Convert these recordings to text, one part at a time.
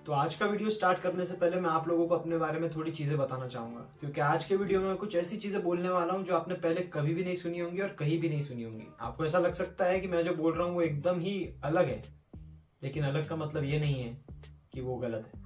तो आज का वीडियो स्टार्ट करने से पहले मैं आप लोगों को अपने बारे में थोड़ी चीजें बताना चाहूंगा, क्योंकि आज के वीडियो में मैं कुछ ऐसी चीजें बोलने वाला हूं जो आपने पहले कभी भी नहीं सुनी होंगी और कहीं भी नहीं सुनी होंगी। आपको ऐसा लग सकता है कि मैं जो बोल रहा हूँ वो एकदम ही अलग है, लेकिन अलग का मतलब ये नहीं है कि वो गलत है।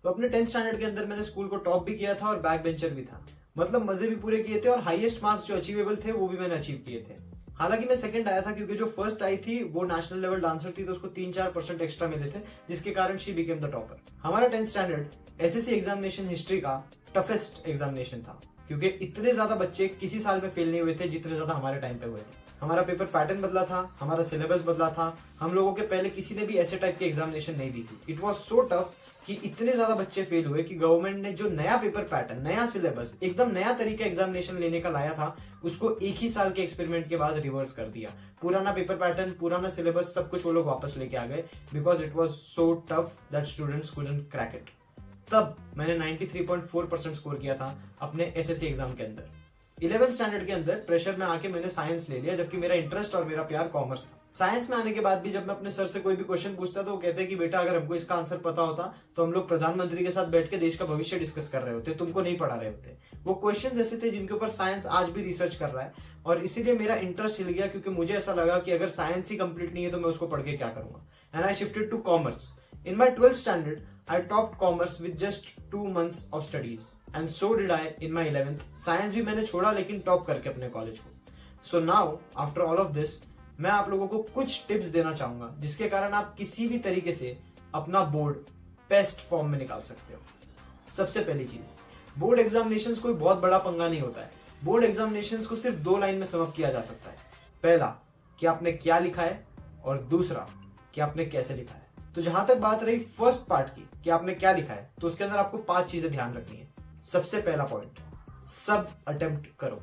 तो अपने 10th स्टैंडर्ड के अंदर मैंने स्कूल को टॉप भी किया था और बैक बेंचर भी था। मतलब मजे भी पूरे किए थे और हाईएस्ट मार्क्स जो अचीवेबल थे वो भी मैंने अचीव किए थे। हालांकि मैं सेकंड आया था, क्योंकि जो फर्स्ट आई थी वो नेशनल लेवल डांसर थी, तो उसको 3-4% एक्स्ट्रा मिले थे, जिसके कारण शी बिकेम द टॉपर। हमारा 10th standard SSC examination history का टफेस्ट एग्जामिनेशन था, क्योंकि इतने ज्यादा बच्चे किसी साल में फेल नहीं हुए थे जितने ज्यादा हमारे टाइम पे हुए थे। हमारा पेपर पैटर्न बदला था, हमारा सिलेबस बदला था, हम लोगों के पहले किसी ने भी ऐसे टाइप के एग्जामिनेशन नहीं दी थी। इट वॉज सो टफ कि इतने ज्यादा बच्चे फेल हुए कि गवर्नमेंट ने जो नया पेपर पैटर्न, नया सिलेबस, एकदम नया तरीका एग्जामिनेशन लेने का लाया था, उसको एक ही साल के एक्सपेरिमेंट के बाद रिवर्स कर दिया। पुराना पेपर पैटर्न, पुराना सिलेबस, सब कुछ वो लोग वापस लेके आ गए, because it was so tough that students couldn't crack it. तब मैंने 93.4% स्कोर किया था अपने एसएससी एग्जाम के अंदर। 11th स्टैंडर्ड के अंदर प्रेशर में आके मैंने साइंस ले लिया, जबकि मेरा इंटरेस्ट और मेरा प्यार कॉमर्स था। साइंस में आने के बाद भी जब मैं अपने सर से कोई भी क्वेश्चन पूछता तो वो कहते कि बेटा अगर हमको इसका आंसर पता होता तो हम लोग प्रधानमंत्री के साथ बैठ के देश का भविष्य डिस्कस कर रहे होते, तुमको नहीं पढ़ा रहे होते। वो क्वेश्चंस ऐसे थे जिनके ऊपर साइंस आज भी रिसर्च कर रहा है, और इसीलिए मेरा इंटरेस्ट हिल गया, क्योंकि मुझे ऐसा लगा कि अगर साइंस ही कंप्लीट नहीं है तो मैं उसको पढ़ के क्या करूंगा। And I shifted to commerce. In my 12th standard, I topped commerce with just 2 months of studies, and so did I in my 11th. Science भी मैंने छोड़ा, लेकिन टॉप करके अपने कॉलेज को। So now, after all of this, मैं आप लोगों को कुछ टिप्स देना चाहूंगा जिसके कारण आप किसी भी तरीके से अपना बोर्ड बेस्ट फॉर्म में निकाल सकते हो। सबसे पहली चीज, बोर्ड एग्जामिनेशंस कोई बहुत बड़ा पंगा नहीं होता है। बोर्ड एग्जामिनेशंस को सिर्फ 2 लाइन में समअप किया जा सकता है। पहला, कि आपने क्या लिखा है, और दूसरा, कि आपने कैसे लिखा है। तो जहां तक बात रही फर्स्ट पार्ट की कि आपने क्या लिखा है, तो उसके अंदर आपको 5 चीजें ध्यान रखनी है। सबसे पहला पॉइंट, सब अटेम्प्ट करो।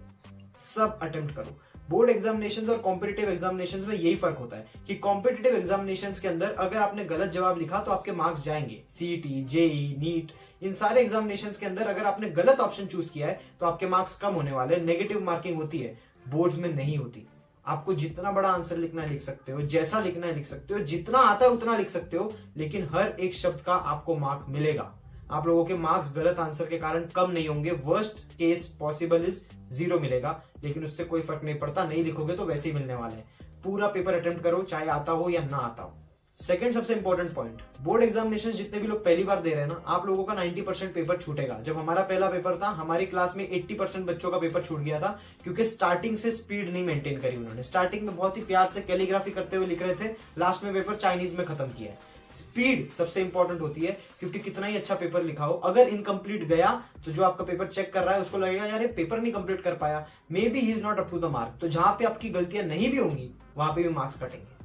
सब अटेम्प्ट करो। बोर्ड एग्जामिनेशंस और कॉम्पिटिटिव एग्जामिनेशंस में यही फर्क होता है कि कॉम्पिटिटिव एग्जामिनेशंस के अंदर अगर आपने गलत जवाब लिखा तो आपके मार्क्स जाएंगे। सीईटी, जेई, नीट, इन सारे एग्जामिनेशंस के अंदर अगर आपने गलत ऑप्शन चूज किया है तो आपके मार्क्स कम होने वाले, नेगेटिव मार्किंग होती है। बोर्ड्स में नहीं होती। आपको जितना बड़ा आंसर लिखना है लिख सकते हो, जैसा लिखना है लिख सकते हो, जितना आता है उतना लिख सकते हो, लेकिन हर एक शब्द का आपको मार्क मिलेगा। आप लोगों के मार्क्स गलत आंसर के कारण कम नहीं होंगे। वर्स्ट केस पॉसिबल इज 0 मिलेगा, लेकिन उससे कोई फर्क नहीं पड़ता। नहीं लिखोगे तो वैसे ही मिलने वाले हैं। पूरा पेपर अटेम्प्ट करो, चाहे आता हो या ना आता हो। सेकंड सबसे इंपॉर्टेंट पॉइंट, बोर्ड एग्जामिनेशन जितने भी लोग पहली बार दे रहे हैं ना, आप लोगों का 90% पेपर छूटेगा। जब हमारा पहला पेपर था, हमारी क्लास में 80% बच्चों का पेपर छूट गया था, क्योंकि स्टार्टिंग से स्पीड नहीं मेंटेन करी उन्होंने। स्टार्टिंग में बहुत ही प्यार से कैलीग्राफी करते हुए लिख रहे थे, लास्ट में पेपर चाइनीज में खत्म किया है। स्पीड सबसे इंपॉर्टेंट होती है, क्योंकि कितना ही अच्छा पेपर लिखा हो, अगर इनकम्प्लीट गया तो जो आपका पेपर चेक कर रहा है उसको लगेगा यार ये पेपर नहीं कंप्लीट कर पाया, maybe he is not up to the mark. तो जहां पे आपकी गलतियां नहीं भी होंगी वहां पे भी मार्क्स कटेंगे।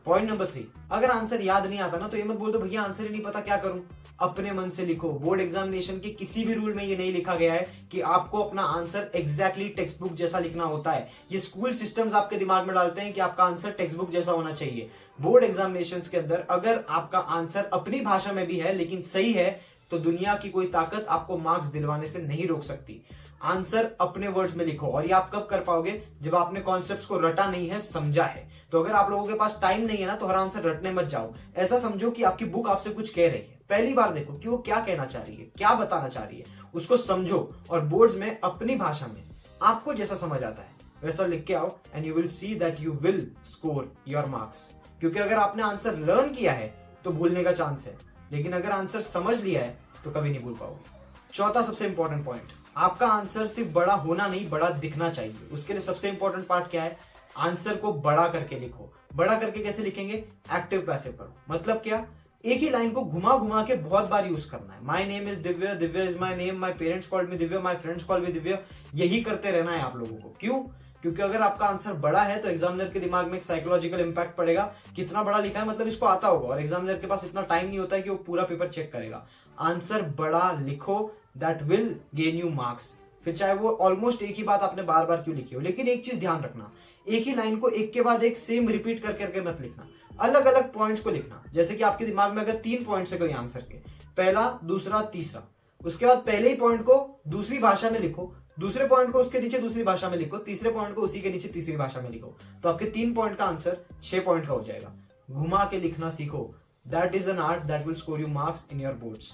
पॉइंट नंबर 3, अगर आंसर याद नहीं आता ना तो ये मत बोल दो भैया आंसर ही नहीं पता क्या करूं। अपने मन से लिखो। बोर्ड एग्जामिनेशन के किसी भी रूल में ये नहीं लिखा गया है कि आपको अपना आंसर एग्जैक्टली टेक्स्ट बुक जैसा लिखना होता है। ये स्कूल सिस्टम्स आपके दिमाग में डालते हैं कि आपका आंसर टेक्स्ट बुक जैसा होना चाहिए। बोर्ड एग्जामिनेशंस के अंदर अगर आपका आंसर अपनी भाषा में भी है लेकिन सही है, तो दुनिया की कोई ताकत आपको मार्क्स दिलवाने से नहीं रोक सकती। आंसर अपने वर्ड्स में लिखो, और ये आप कब कर पाओगे, जब आपने कॉन्सेप्ट्स को रटा नहीं है, समझा है। तो अगर आप लोगों के पास टाइम नहीं है ना, तो हर आंसर रटने मत जाओ। ऐसा समझो कि आपकी बुक आपसे कुछ कह रही है। पहली बार देखो कि वो क्या कहना चाह रही है, क्या बताना चाह रही है, उसको समझो, और बोर्ड्स में अपनी भाषा में आपको जैसा समझ आता है वैसा लिख के आओ, and you will see that you will score your marks. क्योंकि अगर आपने आंसर लर्न किया है तो भूलने का चांस है, लेकिन अगर आंसर समझ लिया है तो कभी नहीं भूल पाओगे। चौथा सबसे इंपॉर्टेंट पॉइंट, आपका आंसर सिर्फ बड़ा होना नहीं, बड़ा दिखना चाहिए। उसके लिए सबसे इंपॉर्टेंट पार्ट क्या है, आंसर को बड़ा करके लिखो। बड़ा करके कैसे लिखेंगे, एक्टिव पैसिव करो। मतलब क्या, एक ही लाइन को घुमा घुमा के बहुत बार यूज करना है। My name is Divya, Divya is my name, my parents called me Divya, my friends call मी दिव्य। यही करते रहना है आप लोगों को। क्यों? क्योंकि अगर आपका आंसर बड़ा है तो एग्जामिनर के दिमाग में एक साइकोलॉजिकल इंपैक्ट पड़ेगा। कितना बड़ा लिखा है मतलब इसको आता होगा, और एग्जामिनर के पास इतना टाइम नहीं होता है कि वो पूरा पेपर चेक करेगा। आंसर बड़ा लिखो, that will gain you marks. फिर चाहे वो ऑलमोस्ट एक ही बात आपने बार बार क्यों लिखी हो, लेकिन एक चीज ध्यान रखना, एक ही लाइन को एक के बाद एक सेम रिपीट कर करके मत लिखना। अलग अलग पॉइंट्स को लिखना। जैसे कि आपके दिमाग में अगर 3 पॉइंट्स है कोई आंसर के, पहला, दूसरा, तीसरा, उसके बाद पहले ही पॉइंट को दूसरी भाषा में लिखो, दूसरे पॉइंट को उसके नीचे दूसरी भाषा में लिखो, तीसरे पॉइंट को उसी के नीचे तीसरी भाषा में लिखो, तो आपके 3 पॉइंट का आंसर 6 पॉइंट का हो जाएगा। घुमा के लिखना सीखो, that is an art that will score you marks in your boards.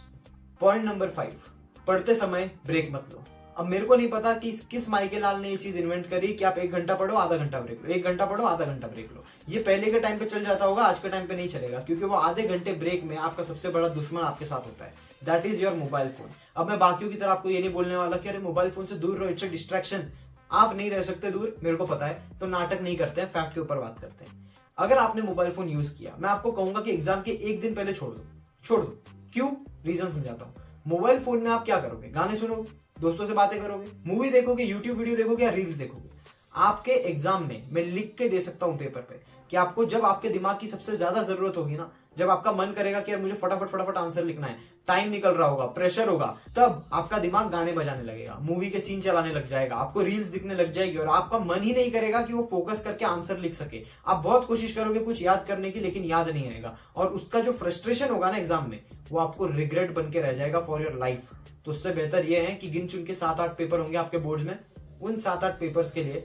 Point number 5, पढ़ते समय ब्रेक मत लो। अब मेरे को नहीं पता कि किस माइके लाल ने ये चीज इन्वेंट करी कि आप 1 घंटा पढ़ो आधा घंटा ब्रेक लो, 1 घंटा पढ़ो आधा घंटा ब्रेक लो। ये पहले के टाइम पे चल जाता होगा, आज के टाइम पे नहीं चलेगा, क्योंकि वो आधे घंटे ब्रेक में आपका सबसे बड़ा दुश्मन आपके साथ होता है, that is your mobile phone. अब मैं बाकियों की तरह आपको ये नहीं बोलने वाला कि अरे मोबाइल फोन से दूर रहो, इट्स अ डिस्ट्रैक्शन। आप नहीं रह सकते दूर, मेरे को पता है, तो नाटक नहीं करते हैं, फैक्ट के ऊपर बात करते हैं। अगर आपने मोबाइल फोन यूज किया, मैं आपको कहूंगा कि एग्जाम के 1 दिन पहले छोड़ दो। क्यों? रीजन समझाता हूँ। मोबाइल फोन में आप क्या करोगे? गाने सुनोगे, दोस्तों से बातें करोगे, मूवी देखोगे, यूट्यूब वीडियो देखोगे या रील्स देखोगे। आपके एग्जाम में मैं लिख के दे सकता हूं पेपर पे कि आपको जब आपके दिमाग की सबसे ज्यादा जरूरत होगी ना, जब आपका मन करेगा कि यार मुझे फटाफट आंसर लिखना है, टाइम निकल रहा होगा, प्रेशर होगा, तब आपका दिमाग गाने बजाने लगेगा, मूवी के सीन चलाने लग जाएगा, आपको रील्स दिखने लग जाएगी और आपका मन ही नहीं करेगा कि वो फोकस करके आंसर लिख सके। आप बहुत कोशिश करोगे कुछ याद करने की, लेकिन याद नहीं आएगा और उसका जो फ्रस्ट्रेशन होगा ना एग्जाम में, वो आपको रिग्रेट बन के रह जाएगा फॉर योर लाइफ। तो उससे बेहतर ये है कि गिन चुन के 7-8 पेपर होंगे आपके बोर्ड्स में, उन 7-8 पेपर्स के लिए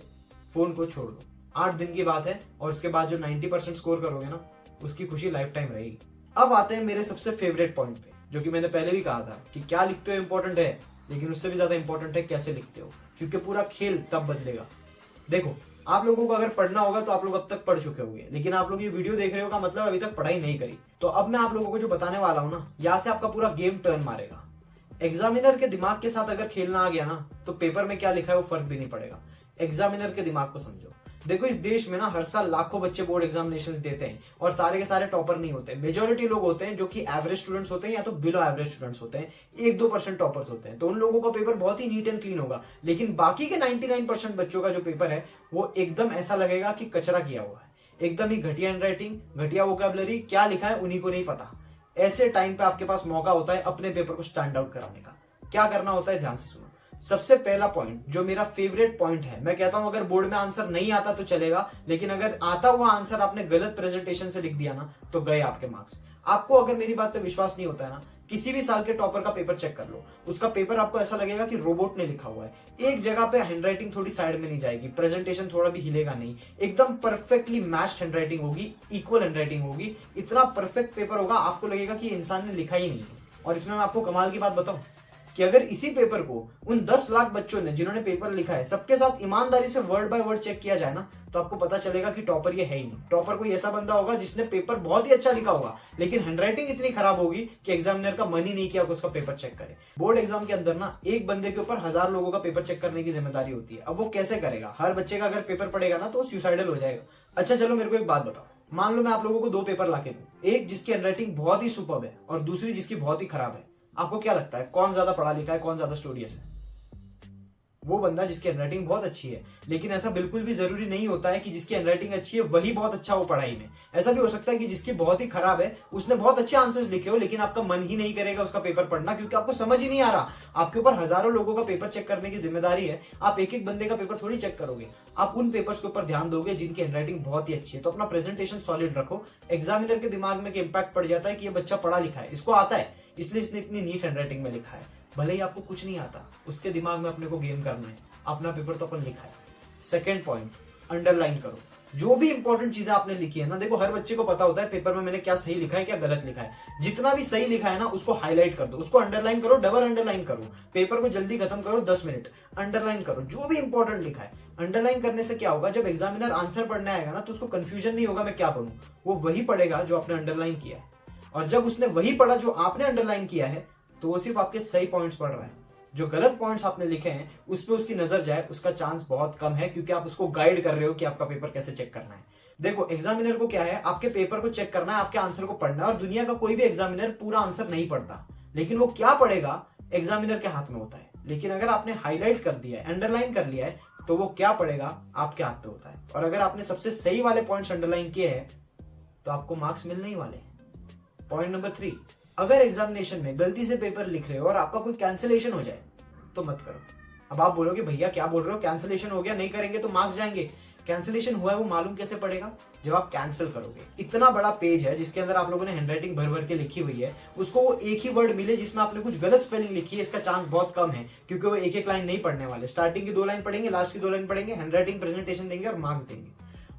फोन को छोड़ दो। 8 दिन की बात है और उसके बाद जो 90% स्कोर करोगे ना, उसकी खुशी लाइफ टाइम रहेगी। अब आते हैं मेरे सबसे फेवरेट पॉइंट पे, जो कि मैंने पहले भी कहा था कि क्या लिखते हो इंपॉर्टेंट है, लेकिन उससे भी ज्यादा इंपॉर्टेंट है कैसे लिखते हो, क्योंकि पूरा खेल तब बदलेगा। देखो, आप लोगों को अगर पढ़ना होगा तो आप लोग अब तक पढ़ चुके होंगे, लेकिन आप लोग ये वीडियो देख रहे हो का मतलब अभी तक पढ़ाई नहीं करी। तो अब मैं आप लोगों को जो बताने वाला हूं ना, यहाँ से आपका पूरा गेम टर्न मारेगा। एग्जामिनर के दिमाग के साथ अगर खेलना आ गया ना, तो पेपर में क्या लिखा है वो फर्क भी नहीं पड़ेगा। एग्जामिनर के दिमाग को समझो। देखो, इस देश में ना हर साल लाखों बच्चे बोर्ड एग्जामिनेशंस देते हैं और सारे के सारे टॉपर नहीं होते। मेजोरिटी लोग होते हैं जो कि एवरेज स्टूडेंट्स होते हैं या तो बिलो एवरेज स्टूडेंट्स होते हैं, 1-2% टॉपर्स होते हैं। तो उन लोगों का पेपर बहुत ही नीट एंड क्लीन होगा, लेकिन बाकी के 99% बच्चों का जो पेपर है वो एकदम ऐसा लगेगा कि कचरा किया हुआ है, एकदम ही घटिया हैंडराइटिंग, घटिया वोकैबुलरी, क्या लिखा है उन्हीं को नहीं पता। ऐसे टाइम पे आपके पास मौका होता है अपने पेपर को स्टैंड आउट कराने का। क्या करना होता है, ध्यान से सुनो। सबसे पहला पॉइंट जो मेरा फेवरेट पॉइंट है, मैं कहता हूं अगर बोर्ड में आंसर नहीं आता तो चलेगा, लेकिन अगर आता हुआ आंसर आपने गलत प्रेजेंटेशन से लिख दिया ना, तो गए आपके मार्क्स। आपको अगर मेरी बात पे विश्वास नहीं होता है ना, किसी भी साल के टॉपर का पेपर चेक कर लो, उसका पेपर आपको ऐसा लगेगा कि रोबोट ने लिखा हुआ है। एक जगह पे हैंडराइटिंग थोड़ी साइड में नहीं जाएगी, प्रेजेंटेशन थोड़ा भी हिलेगा नहीं, एकदम परफेक्टली मैच्ड हैंडराइटिंग होगी, इक्वल हैंडराइटिंग होगी, इतना परफेक्ट पेपर होगा आपको लगेगा कि इंसान ने लिखा ही नहीं है। और इसमें मैं आपको कमाल की बात बताऊं कि अगर इसी पेपर को उन 10 लाख बच्चों ने जिन्होंने पेपर लिखा है, सबके साथ ईमानदारी से वर्ड बाय वर्ड चेक किया जाए ना, तो आपको पता चलेगा कि टॉपर ये है ही नहीं। टॉपर कोई ऐसा बंदा होगा जिसने पेपर बहुत ही अच्छा लिखा होगा, लेकिन हैंडराइटिंग इतनी खराब होगी कि एग्जामिनर का मन ही नहीं किया कि उसका पेपर चेक करे। बोर्ड एग्जाम के अंदर ना एक बंदे के ऊपर 1000 लोगों का पेपर चेक करने की जिम्मेदारी होती है। अब वो कैसे करेगा? हर बच्चे का अगर पेपर पड़ेगा ना तो वो सुसाइडल हो जाएगा। अच्छा चलो, मेरे को एक बात बताओ, मान लो मैं आप लोगों को 2 पेपर लाके दूं, एक जिसकी हैंडराइटिंग बहुत ही सुपर्ब है और दूसरी जिसकी बहुत ही खराब है। आपको क्या लगता है कौन ज्यादा पढ़ा लिखा है, कौन ज्यादा स्टूडियस है? वो बंदा जिसकी हैंडराइटिंग बहुत अच्छी है। लेकिन ऐसा बिल्कुल भी जरूरी नहीं होता है कि जिसकी हैंडराइटिंग अच्छी है वही बहुत अच्छा हो पढ़ाई में। ऐसा भी हो सकता है कि जिसकी बहुत ही खराब है उसने बहुत अच्छे आंसर्स लिखे हो, लेकिन आपका मन ही नहीं करेगा उसका पेपर पढ़ना, क्योंकि आपको समझ ही नहीं आ रहा। आपके ऊपर हजारों लोगों का पेपर चेक करने की जिम्मेदारी है, आप एक एक बंदे का पेपर थोड़ी चेक करोगे। आप उन पेपर्स के ऊपर ध्यान दोगे जिनकी हैंडराइटिंग बहुत ही अच्छी है। तो अपना प्रेजेंटेशन सॉलिड रखो। एग्जामिनर के दिमाग में इम्पैक्ट पड़ जाता है कि ये बच्चा पढ़ा लिखा है, इसको आता है, इसलिए इसने इतनी नीट हैंडराइटिंग में लिखा है। भले ही आपको कुछ नहीं आता, उसके दिमाग में अपने को गेम करना है, अपना पेपर तो अपन लिखा है। सेकंड पॉइंट, अंडरलाइन करो जो भी इंपॉर्टेंट चीजें आपने लिखी है ना। देखो, हर बच्चे को पता होता है पेपर में मैंने क्या सही लिखा है क्या गलत लिखा है। जितना भी सही लिखा है ना उसको हाईलाइट कर दो, उसको अंडरलाइन करो, डबल अंडरलाइन करो। पेपर को जल्दी खत्म करो, 10 मिनट अंडरलाइन करो जो भी इंपॉर्टेंट लिखा है। अंडरलाइन करने से क्या होगा, जब एग्जामिनर आंसर पढ़ने आएगा ना तो उसको कंफ्यूजन नहीं होगा मैं क्या पढ़ूं, वो वही पढ़ेगा जो आपने अंडरलाइन किया है। और जब उसने वही पढ़ा जो आपने अंडरलाइन किया है, तो वो सिर्फ आपके सही पॉइंट्स पढ़ रहा है। जो गलत पॉइंट्स आपने लिखे हैं उस पर उसकी नजर जाए, उसका चांस बहुत कम है, क्योंकि आप उसको गाइड कर रहे हो कि आपका पेपर कैसे चेक करना है। देखो, एग्जामिनर को क्या है, आपके पेपर को चेक करना है, आपके आंसर को पढ़ना है। और दुनिया का कोई भी एग्जामिनर पूरा आंसर नहीं पढ़ता, लेकिन वो क्या पढ़ेगा एग्जामिनर के हाथ में होता है। लेकिन अगर आपने हाईलाइट कर दिया है, अंडरलाइन कर लिया है, तो वो क्या पढ़ेगा आपके हाथ में होता है। और अगर आपने सबसे सही वाले पॉइंट्स अंडरलाइन किए हैं तो आपको मार्क्स मिलने ही वाले हैं। पॉइंट नंबर 3, अगर एग्जामिनेशन में गलती से पेपर लिख रहे हो और आपका कोई कैंसिलेशन हो जाए तो मत करो। अब आप बोलोगे भैया क्या बोल रहे हो, कैंसिलेशन हो गया, नहीं करेंगे तो मार्क्स जाएंगे। कैंसिलेशन हुआ है वो मालूम कैसे पड़ेगा, जब आप कैंसिल करोगे। इतना बड़ा पेज है जिसके अंदर आप लोगों ने हैंडराइटिंग भर भर के लिखी हुई है, उसको वो एक ही वर्ड मिले जिसमें आपने कुछ गलत स्पेलिंग लिखी है, इसका चांस बहुत कम है, क्योंकि वो एक एक लाइन नहीं पढ़ने वाले। स्टार्टिंग की 2 लाइन पढ़ेंगे, लास्ट की 2 लाइन पढ़ेंगे, हैंडराइटिंग प्रेजेंटेशन देंगे और मार्क्स देंगे।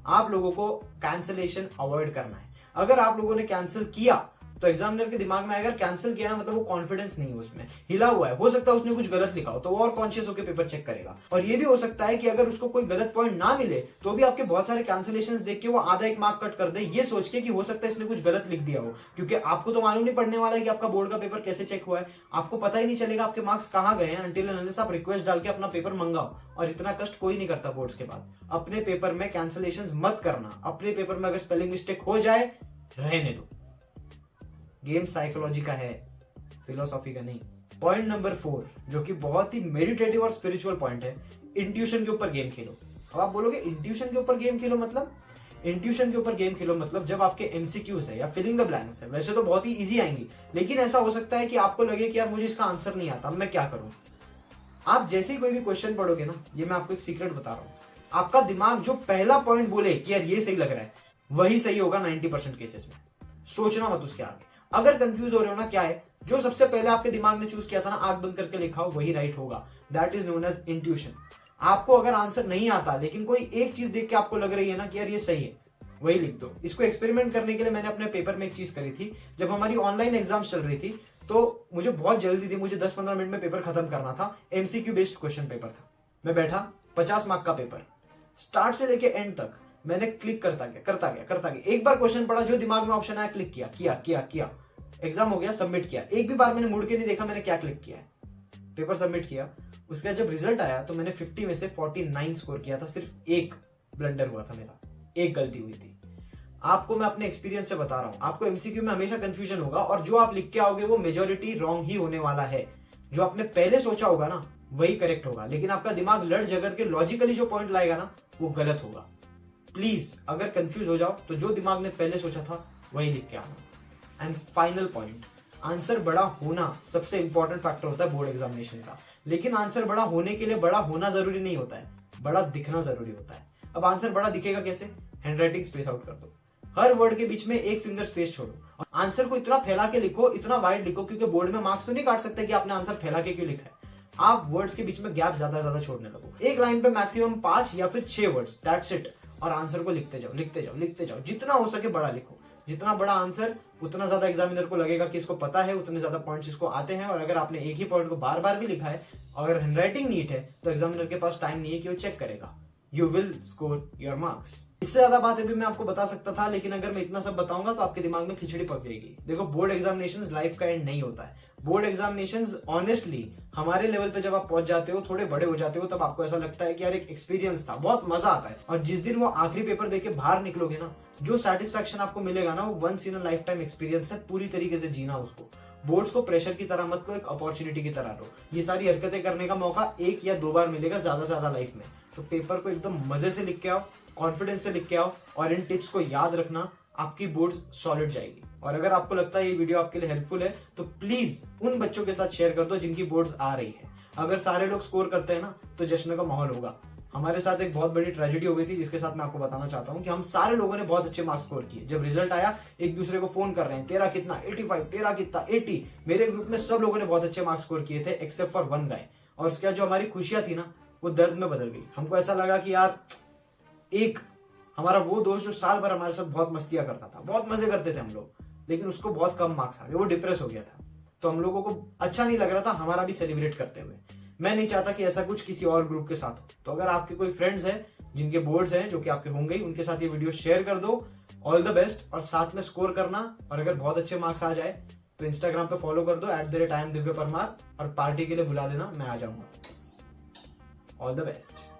आप लोगों को कैंसिलेशन अवॉइड करना है। अगर आप लोगों ने कैंसिल किया तो एग्जामिनर के दिमाग में अगर कैंसिल किया ना, मतलब वो कॉन्फिडेंस नहीं है उसमें, हिला हुआ है, हो सकता है उसने कुछ गलत लिखा हो, तो वो और कॉन्शियस होकर पेपर चेक करेगा। और ये भी हो सकता है कि अगर उसको कोई गलत पॉइंट ना मिले तो भी आपके बहुत सारे कैंसिलेशन देख के वो आधा एक मार्क कट कर दे, ये सोच के कि हो सकता है इसने कुछ गलत लिख दिया हो, क्योंकि आपको तो मालूम नहीं पड़ने वाला है कि आपका बोर्ड का पेपर कैसे चेक हुआ है, आपको पता ही नहीं चलेगा आपके मार्क्स कहाँ गए हैं until and unless आप रिक्वेस्ट डाल के अपना पेपर मंगाओ। और इतना कष्ट कोई नहीं करता बोर्ड्स के बाद। अपने पेपर में कैंसिलेशंस मत करना, अपने पेपर में अगर स्पेलिंग मिस्टेक हो जाए रहने दो। गेम साइकोलॉजी का है, फिलोसॉफी का नहीं। पॉइंट नंबर 4, जो कि बहुत ही मेडिटेटिव और स्पिरिचुअल पॉइंट है, इंट्यूशन के ऊपर गेम खेलो। अब आप बोलोगे इंट्यूशन के ऊपर गेम खेलो मतलब? इंट्यूशन के ऊपर गेम खेलो मतलब जब आपके एमसीक्यूज है या फिलिंग द ब्लैंक्स है, वैसे तो बहुत ही इजी आएंगी, लेकिन ऐसा हो सकता है कि आपको लगे कि यार मुझे इसका आंसर नहीं आता, अब मैं क्या करूं। आप जैसे ही कोई भी क्वेश्चन पढ़ोगे ना, ये मैं आपको एक सीक्रेट बता रहा हूं, आपका दिमाग जो पहला पॉइंट बोले कि यार ये सही लग रहा है, वही सही होगा 90% केसेस में। सोचना मत उसके आगे। अगर कंफ्यूज हो रहे हो ना, क्या है जो सबसे पहले आपके दिमाग ने चूज किया था ना, आंख बंद करके लिखा हो, वही राइट होगा। That is known as intuition. आपको अगर आंसर नहीं आता लेकिन कोई एक चीज देख के आपको लग रही है ना कि यार ये सही है, वही लिख दो। इसको एक्सपेरिमेंट करने के लिए मैंने अपने पेपर में एक चीज करी थी। जब हमारी ऑनलाइन एग्जाम्स चल रही थी तो मुझे बहुत जल्दी थी, मुझे 10-15 मिनट में पेपर खत्म करना था। एमसीक्यू बेस्ड क्वेश्चन पेपर था। मैं बैठा, 50 मार्क का पेपर, स्टार्ट से लेके एंड तक मैंने क्लिक करता गया। एक बार क्वेश्चन पढ़ा, जो दिमाग में ऑप्शन आया क्लिक किया। एग्जाम हो गया, सबमिट किया। एक भी बार मैंने मुड़ के नहीं देखा मैंने क्या क्लिक किया है। पेपर सबमिट किया। उसके बाद जब रिजल्ट आया तो मैंने 50 में से 49 स्कोर किया था। सिर्फ एक ब्लंडर हुआ था मेरा, एक गलती हुई थी। आपको मैं अपने एक्सपीरियंस से बता रहा हूं, आपको एमसीक्यू में हमेशा कंफ्यूजन होगा और जो आप लिख के आओगे वो मेजोरिटी रॉन्ग ही होने वाला है। जो आपने पहले सोचा होगा ना वही करेक्ट होगा, लेकिन आपका दिमाग लड़ झगड़ के लॉजिकली जो पॉइंट लाएगा ना वो गलत होगा। प्लीज अगर कंफ्यूज हो जाओ तो जो दिमाग ने पहले सोचा था वही लिख के आना। एंड फाइनल पॉइंट, आंसर बड़ा होना सबसे इंपॉर्टेंट फैक्टर होता है बोर्ड एग्जामिनेशन का। लेकिन आंसर बड़ा होने के लिए बड़ा होना जरूरी नहीं होता है, बड़ा दिखना जरूरी होता है। अब आंसर बड़ा दिखेगा कैसे? हैंडराइटिंग स्पेस आउट कर दो, हर वर्ड के बीच में एक फिंगर स्पेस छोड़ो, और आंसर को इतना फैला के लिखो, इतना वाइड लिखो, क्योंकि बोर्ड में मार्क्स तो नहीं काट सकते कि आपने आंसर फैला के क्यों लिखा है। आप वर्ड्स के बीच में गैप ज्यादा छोड़ने लगो। एक लाइन पे मैक्सिमम 5 या फिर 6 वर्ड्स, दैट्स इट। और आंसर को लिखते जाओ, जितना हो सके बड़ा लिखो। जितना बड़ा आंसर उतना ज्यादा एग्जामिनर को लगेगा कि इसको पता है, उतने ज्यादा पॉइंट्स इसको आते हैं। और अगर आपने एक ही पॉइंट को बार बार भी लिखा है, अगर हैंडराइटिंग नीट है, तो एग्जामिनर के पास टाइम नहीं है कि वो चेक करेगा। You will score your marks. इससे ज्यादा बातें भी मैं आपको बता सकता था, लेकिन अगर मैं इतना सब बताऊंगा तो आपके दिमाग में खिचड़ी पक जाएगी। देखो, बोर्ड एग्जामिनेशंस लाइफ का एंड नहीं होता है। बोर्ड एग्जामिनेशंस ऑनेस्टली हमारे लेवल पे जब आप पहुंच जाते हो, थोड़े बड़े हो जाते हो, तब आपको ऐसा लगता है कि यार एक एक्सपीरियंस था, बहुत मजा आता है। और जिस दिन वो आखिरी पेपर देके बाहर निकलोगे ना, जो सेटिस्फेक्शन आपको मिलेगा ना, वो once in a lifetime experience है। पूरी तरीके से जीना उसको। बोर्ड्स को प्रेशर की तरह मत लो, एक अपॉर्चुनिटी की तरह लो। ये सारी हरकतें करने का मौका 1 या 2 बार मिलेगा ज्यादा से ज्यादा लाइफ में। तो पेपर को एकदम मजे से लिख के आओ, कॉन्फिडेंस से लिख के आओ, और इन टिप्स को याद रखना, आपकी बोर्ड्स सॉलिड जाएगी। और अगर आपको लगता है ये वीडियो आपके लिए हेल्पफुल है तो प्लीज उन बच्चों के साथ शेयर कर दो जिनकी बोर्ड्स आ रही है। अगर सारे लोग स्कोर करते हैं ना तो जश्न का माहौल होगा। हमारे साथ एक बहुत बड़ी ट्रेजेडी हो गई थी, जिसके साथ मैं आपको बताना चाहता हूँ कि हम सारे लोगों ने बहुत अच्छे मार्क्स स्कोर किए। जब रिजल्ट आया, एक दूसरे को फोन कर रहे हैं, तेरा कितना? 85, तेरा कितना? 80। मेरे ग्रुप में सब लोगों ने बहुत अच्छे मार्क्स स्कोर किए थे एक्सेप्ट फॉर 1 गाय। और उसके बाद जो हमारी खुशियां थी ना, वो दर्द में बदल गई। हमको ऐसा लगा कि यार, एक हमारा वो दोस्त जो साल भर हमारे साथ बहुत मस्तियां करता था, बहुत मजे करते थे हम लोग, लेकिन उसको बहुत कम मार्क्स आ गए, वो डिप्रेस हो गया था। तो हम लोगों को अच्छा नहीं लग रहा था हमारा भी सेलिब्रेट करते हुए। मैं नहीं चाहता कि ऐसा कुछ किसी और ग्रुप के साथ हो। तो अगर आपके कोई फ्रेंड्स हैं जिनके बोर्ड्स हैं, जो कि आपके होंगे, उनके साथ ये वीडियो शेयर कर दो। ऑल द बेस्ट, और साथ में स्कोर करना। और अगर बहुत अच्छे मार्क्स आ जाए तो इंस्टाग्राम पे फॉलो कर दो @divyparmar, और पार्टी के लिए बुला देना, मैं आ जाऊंगा। All the best.